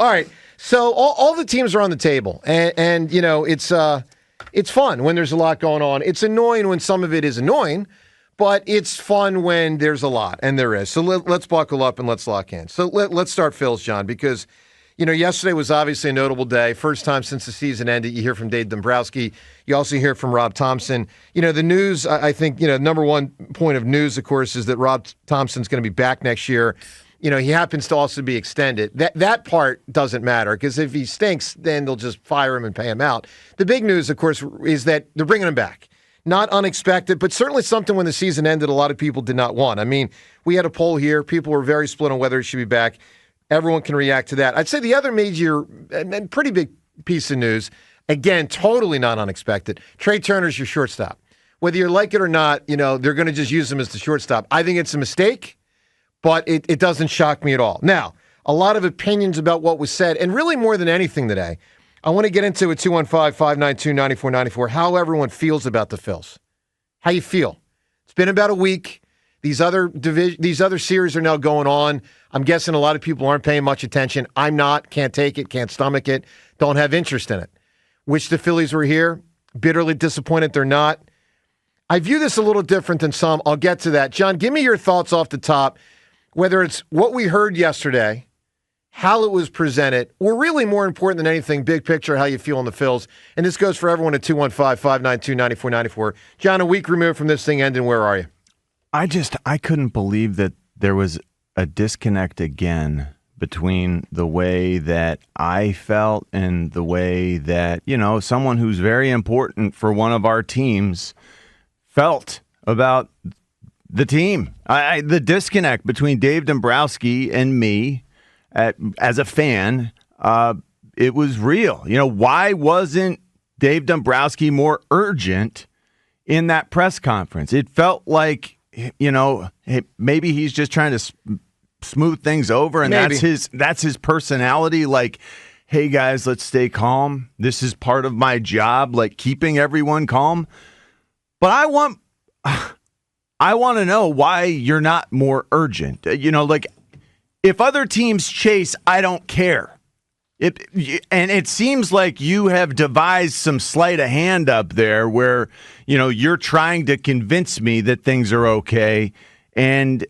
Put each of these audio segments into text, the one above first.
All right. So all the teams are on the table, and you know it's fun when there's a lot going on. It's annoying when some of it is annoying, but it's fun when there's a lot, and there is. So let's buckle up and let's lock in. So let's start Phil's, John, because you know yesterday was obviously a notable day. First time since the season ended. You hear from Dave Dombrowski. You also hear from Rob Thomson. You know the news. I think number one point of news, of course, is that Rob Thompson's going to be back next year. You know, he happens to also be extended. That part doesn't matter because if he stinks, then they'll just fire him and pay him out. The big news, of course, is that they're bringing him back. Not unexpected, but certainly something when the season ended a lot of people did not want. I mean, we had a poll here. People were very split on whether he should be back. Everyone can react to that. I'd say the other major and pretty big piece of news, again, totally not unexpected, Trey Turner's your shortstop. Whether you like it or not, you know, they're going to just use him as the shortstop. I think it's a mistake. But it doesn't shock me at all. Now, a lot of opinions about what was said, and really more than anything today, I want to get into at 215-592-9494 how everyone feels about the Phils. How you feel. It's been about a week. These other series are now going on. I'm guessing a lot of people aren't paying much attention. I'm not. Can't take it. Can't stomach it. Don't have interest in it. Wish the Phillies were here. Bitterly disappointed they're not. I view this a little different than some. I'll get to that. John, give me your thoughts off the top. Whether it's what we heard yesterday, how it was presented, or really more important than anything, big picture, how you feel on the Phils. And this goes for everyone at 215-592-9494. John, a week removed from this thing ending, where are you? I couldn't believe that there was a disconnect again between the way that I felt and the way that, you know, someone who's very important for one of our teams felt about the team. The disconnect between Dave Dombrowski and me as a fan, it was real. You know, why wasn't Dave Dombrowski more urgent in that press conference? It felt like, you know, maybe he's just trying to smooth things over, and that's his personality. Like, hey, guys, let's stay calm. This is part of my job, like keeping everyone calm. But I want to know why you're not more urgent. You know, like if other teams chase, I don't care. And it seems like you have devised some sleight of hand up there where, you know, you're trying to convince me that things are okay. And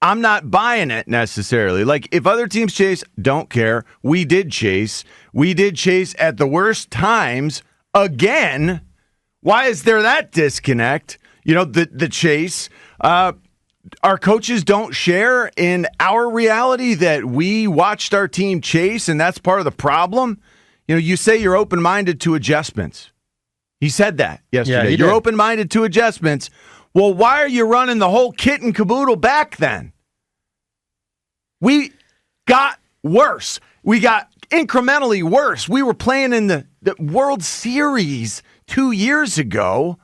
I'm not buying it necessarily. Like if other teams chase, don't care. We did chase. We did chase at the worst times again. Why is there that disconnect? You know, the chase. Our coaches don't share in our reality that we watched our team chase, and that's part of the problem. You know, you say you're open-minded to adjustments. He said that yesterday. Yeah, you're open-minded to adjustments. Well, why are you running the whole kit and caboodle back then? We got worse. We got incrementally worse. We were playing in the World Series 2 years ago.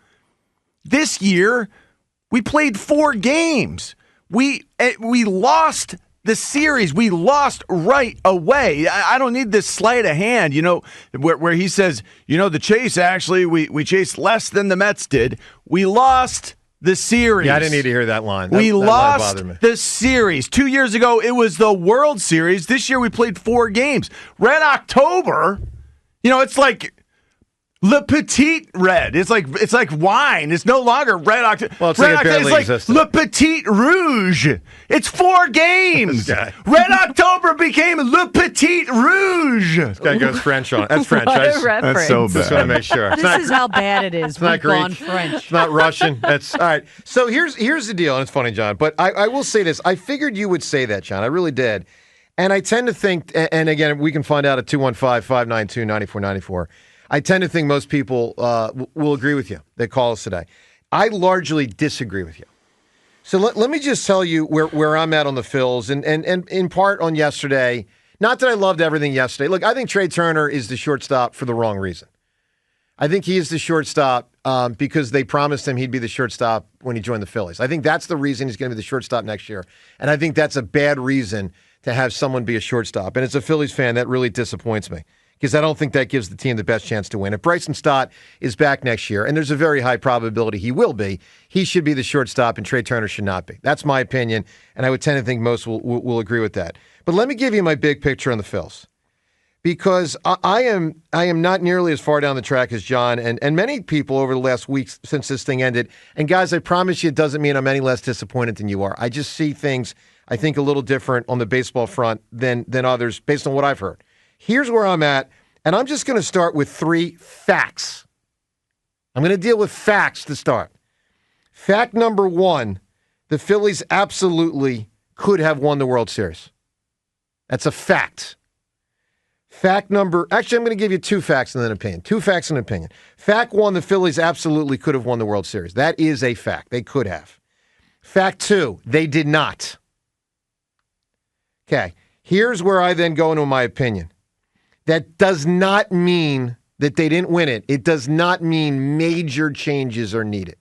This year, we played 4 games. We lost the series. We lost right away. I don't need this sleight of hand, you know, where he says, you know, the chase, actually, we chased less than the Mets did. We lost the series. Yeah, I didn't need to hear that line. We lost bothered me. the series. 2 years ago, it was the World Series. This year, we played 4 games. Red October, you know, it's like Le Petit Red. It's like wine. It's no longer Red October. Well, it's like Le Petit Rouge. It's 4 games. Red October became Le Petit Rouge. This guy goes French on it. That's French. What a reference. That's so bad. Just want to make sure. This is how bad it is. It's not We've Greek. gone French. It's not Russian. That's all right. So here's the deal, and it's funny, John, but I will say this. I figured you would say that, John. I really did. And I tend to think, and again, we can find out at 215-592-9494. I tend to think most people will agree with you. They call us today. I largely disagree with you. So let me just tell you where I'm at on the Phils, and in part on yesterday. Not that I loved everything yesterday. Look, I think Trey Turner is the shortstop for the wrong reason. I think he is the shortstop because they promised him he'd be the shortstop when he joined the Phillies. I think that's the reason he's going to be the shortstop next year. And I think that's a bad reason to have someone be a shortstop. And as a Phillies fan, that really disappoints me, because I don't think that gives the team the best chance to win. If Bryson Stott is back next year, and there's a very high probability he will be, he should be the shortstop and Trey Turner should not be. That's my opinion, and I would tend to think most will agree with that. But let me give you my big picture on the Phils. because I am not nearly as far down the track as John and many people over the last week since this thing ended. And guys, I promise you it doesn't mean I'm any less disappointed than you are. I just see things, I think, a little different on the baseball front than others based on what I've heard. Here's where I'm at, and I'm just going to start with 3 facts. I'm going to deal with facts to start. Fact number 1, the Phillies absolutely could have won the World Series. That's a fact. Actually, I'm going to give you 2 facts and an opinion. 2 facts and an opinion. Fact 1, the Phillies absolutely could have won the World Series. That is a fact. They could have. Fact 2, they did not. Okay, here's where I then go into my opinion. That does not mean that they didn't win it. It does not mean major changes are needed.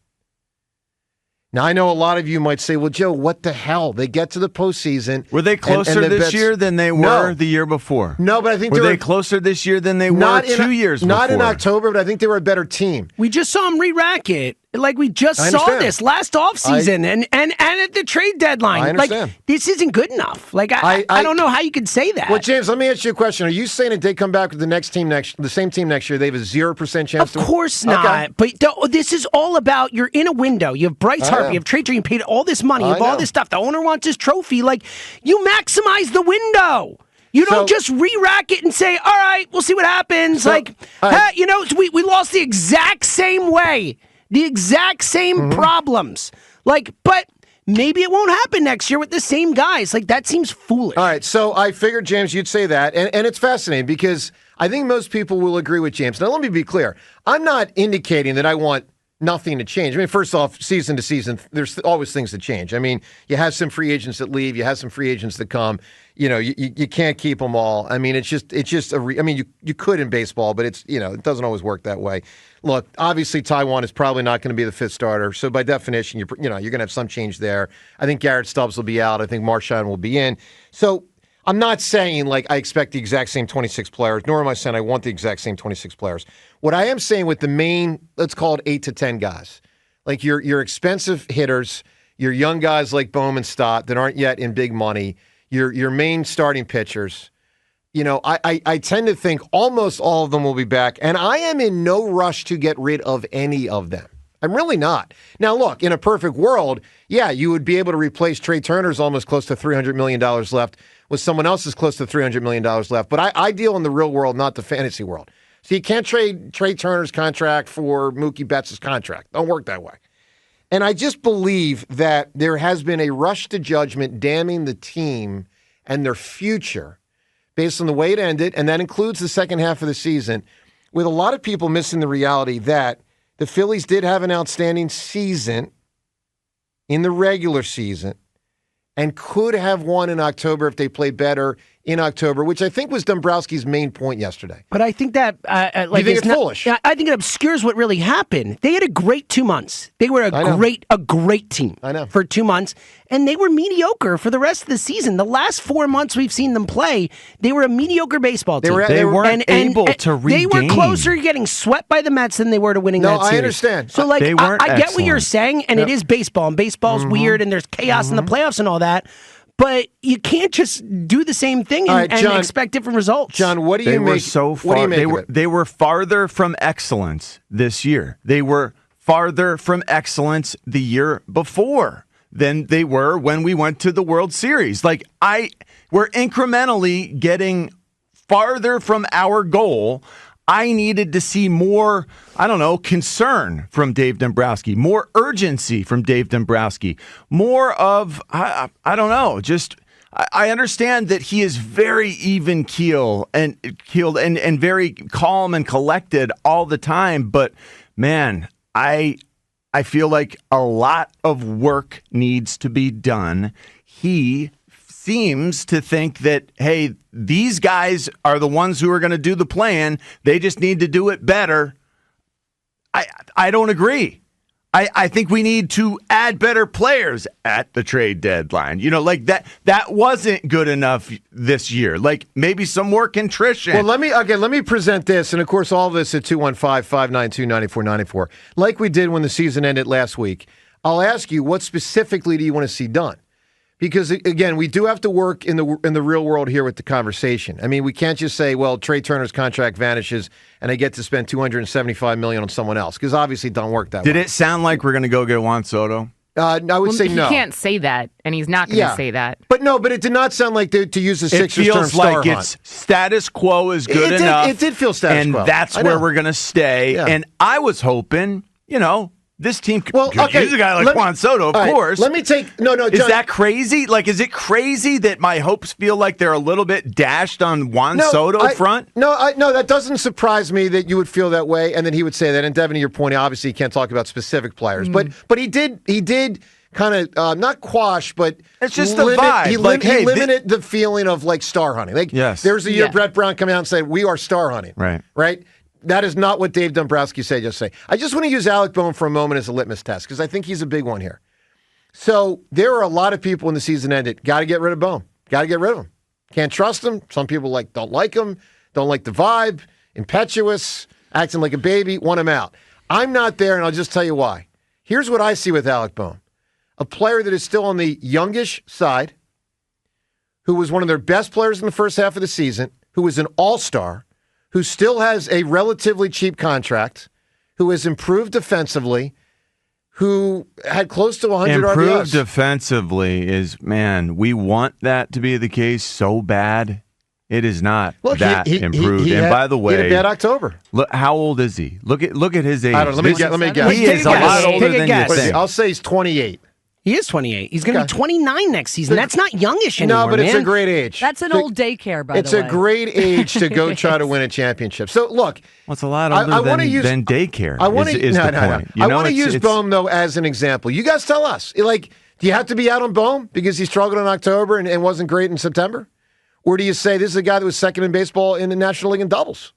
Now, I know a lot of you might say, well, Joe, what the hell? They get to the postseason. Were they closer this year than they were the year before? No, but I think were they closer this year than they were 2 years before? Not in October, but I think they were a better team. We just saw them re-rack it. Like, we just saw this last offseason and at the trade deadline. I understand. Like, this isn't good enough. Like, I don't know how you could say that. Well, James, let me ask you a question. Are you saying that they come back with the same team next year, they have a 0% chance Of course not. Okay. But this is all about, you're in a window. You have Bryce Harper, you have Trey Turner, you paid all this money, you have all this stuff. The owner wants his trophy. Like, you maximize the window. You don't just re-rack it and say, all right, we'll see what happens. Hey, we lost the exact same way. The exact same problems. But maybe it won't happen next year with the same guys. Like, that seems foolish. All right, so I figured, James, you'd say that. And it's fascinating because I think most people will agree with James. Now, let me be clear. I'm not indicating that I want nothing to change. I mean, first off, season to season, there's always things to change. I mean, you have some free agents that leave. You have some free agents that come. You can't keep them all. I mean, you could in baseball, but it doesn't always work that way. Look, obviously Taiwan is probably not going to be the 5th starter, so by definition, you're going to have some change there. I think Garrett Stubbs will be out. I think Marchand will be in. So I'm not saying I expect the exact same 26 players, nor am I saying I want the exact same 26 players. What I am saying with the main, let's call it 8 to 10 guys, like your expensive hitters, your young guys like Bohm and Stott that aren't yet in big money, your main starting pitchers. I tend to think almost all of them will be back, and I am in no rush to get rid of any of them. I'm really not. Now, look, in a perfect world, you would be able to replace Trey Turner's almost close to $300 million left with someone else's close to $300 million left. But I deal in the real world, not the fantasy world. So you can't trade Trey Turner's contract for Mookie Betts' contract. Don't work that way. And I just believe that there has been a rush to judgment damning the team and their future based on the way it ended, and that includes the second half of the season, with a lot of people missing the reality that the Phillies did have an outstanding season in the regular season and could have won in October if they played better in October, which I think was Dombrowski's main point yesterday. But I think that you think it's foolish? I think it obscures what really happened. They had a great 2 months. They were a great team for 2 months, and they were mediocre for the rest of the season. The last 4 months we've seen them play, they were a mediocre baseball team. They weren't able to regain. They were closer to getting swept by the Mets than they were to winning that series. No, I understand. So, I get what you're saying, and it is baseball, and baseball's weird, and there's chaos in the playoffs and all that. But you can't just do the same thing and expect different results. John, what do you make? They were so far. They were farther from excellence this year. They were farther from excellence the year before than they were when we went to the World Series. We're incrementally getting farther from our goal. I needed to see more, concern from Dave Dombrowski, more urgency from Dave Dombrowski, more of, I understand that he is very even keeled and very calm and collected all the time. But man, I feel like a lot of work needs to be done. He seems to think that, hey, these guys are the ones who are going to do the plan. They just need to do it better. I don't agree. I think we need to add better players at the trade deadline. That wasn't good enough this year. Maybe some more contrition. Well, let me present this, and of course all of this at 215-592-9494. Like we did when the season ended last week. I'll ask you, what specifically do you want to see done? Because, again, we do have to work in the real world here with the conversation. I mean, we can't just say, well, Trey Turner's contract vanishes and I get to spend $275 million on someone else, because obviously it don't work that way. Did it sound like we're going to go get Juan Soto? I would say no. He can't say that, and he's not going to say that. But it did not sound like to use the Sixers term feels star like hunt. it's status quo is good enough. It did feel status quo. And that's where we're going to stay. Yeah. And I was hoping, this team could okay, use a guy like Juan Soto, of course. Let me take... No, John, is that crazy? Like, is it crazy that my hopes feel like they're a little bit dashed on Juan Soto front? No, that doesn't surprise me that you would feel that way, and then he would say that. And Devin, to your point, obviously he can't talk about specific players, but he did kind of not quash, but it's just the vibe. He limited the feeling of like star hunting. Like, yes. There was a year Brett Brown came out and said, "We are star hunting." Right. That is not what Dave Dombrowski said yesterday. I just want to use Alec Bohm for a moment as a litmus test, because I think he's a big one here. So there are a lot of people when the season ended, got to get rid of Bohm. Got to get rid of him. Can't trust him. Some people don't like him, don't like the vibe, impetuous, acting like a baby, want him out. I'm not there, and I'll just tell you why. Here's what I see with Alec Bohm. A player that is still on the youngish side, who was one of their best players in the first half of the season, who was an all-star, who still has a relatively cheap contract, who has improved defensively, who had close to 100 RBIs. Improved defensively is, man, we want that to be the case so bad. It is not improved. And by the way, he had a bad October. Look, how old is he? Look at his age. I don't know. Let me guess. He is a lot older than you think. I'll say he's 28. He is 28. He's going to be 29 next season. That's not youngish anymore, No, but it's a great age. That's an old daycare, by the way. It's a great age to go try to win a championship. So, look. Well, it's a lot older than daycare I want to use it's Bohm, though, as an example. You guys tell us. Like, do you have to be out on Bohm because he struggled in October and wasn't great in September? Or do you say this is a guy that was second in baseball in the National League in doubles?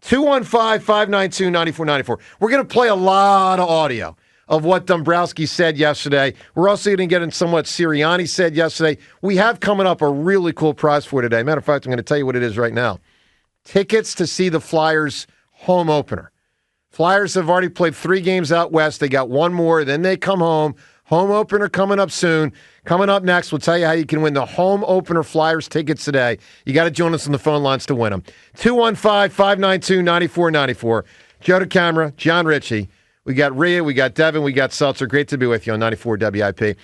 215-592-9494. We're going to play a lot of audio of what Dombrowski said yesterday. We're also going to get into what Sirianni said yesterday. We have coming up a really cool prize for today. Matter of fact, I'm going to tell you what it is right now. Tickets to see the Flyers home opener. Flyers have already played 3 games out west. They got 1 more. Then they come home. Home opener coming up soon. Coming up next, we'll tell you how you can win the home opener Flyers tickets today. You got to join us on the phone lines to win them. 215-592-9494. Joe DeCamara, John Ritchie. We got Rhea, we got Devin, we got Seltzer. Great to be with you on 94 WIP.